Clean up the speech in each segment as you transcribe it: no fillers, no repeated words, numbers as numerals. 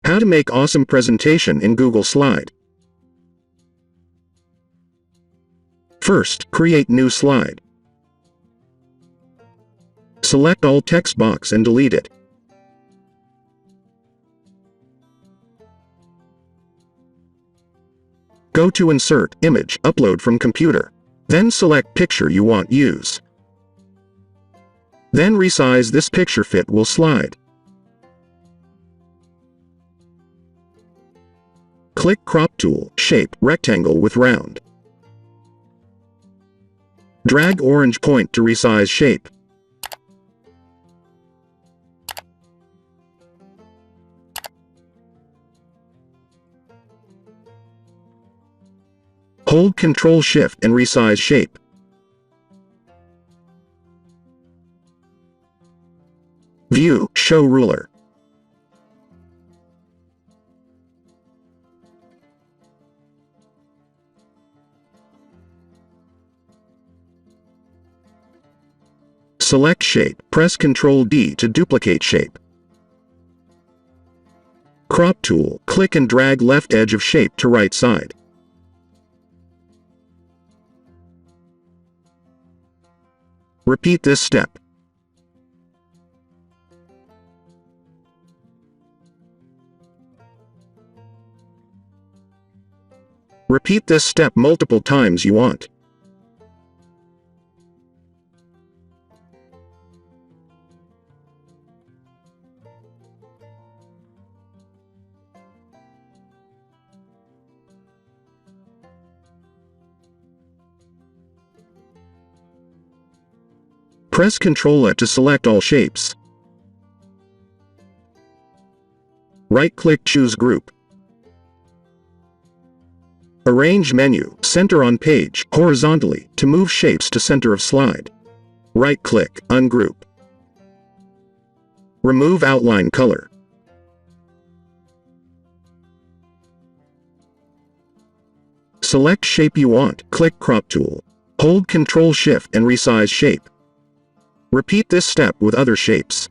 How to make awesome presentation in Google Slide. First, create new slide. Select all text box and delete it. Go to Insert, Image, Upload from Computer. Then select picture you want use. Then resize this picture fit will slide. Click Crop Tool, Shape, Rectangle with Round. Drag orange point to resize shape. Hold Ctrl-Shift and resize shape. View, Show Ruler. Select shape, press Ctrl-D to duplicate shape. Crop tool, click and drag left edge of shape to right side. Repeat this step. Repeat this step multiple times you want. Press Ctrl-A to select all shapes. Right-click, choose Group. Arrange menu, center on page, horizontally, to move shapes to center of slide. Right-click, ungroup. Remove outline color. Select shape you want, click Crop tool. Hold Ctrl-Shift and resize shape. Repeat this step with other shapes.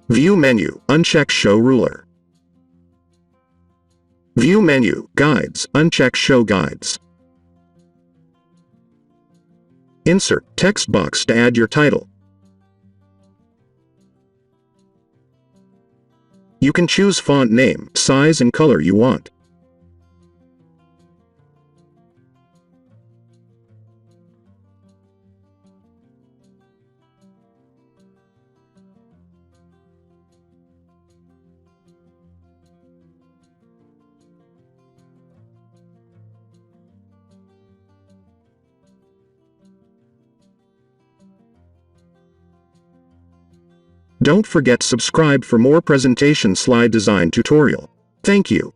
View menu, uncheck Show Ruler. View menu, Guides, uncheck Show Guides. Insert text box to add your title. You can choose font name, size and color you want. Don't forget subscribe for more presentation slide design tutorial. Thank you.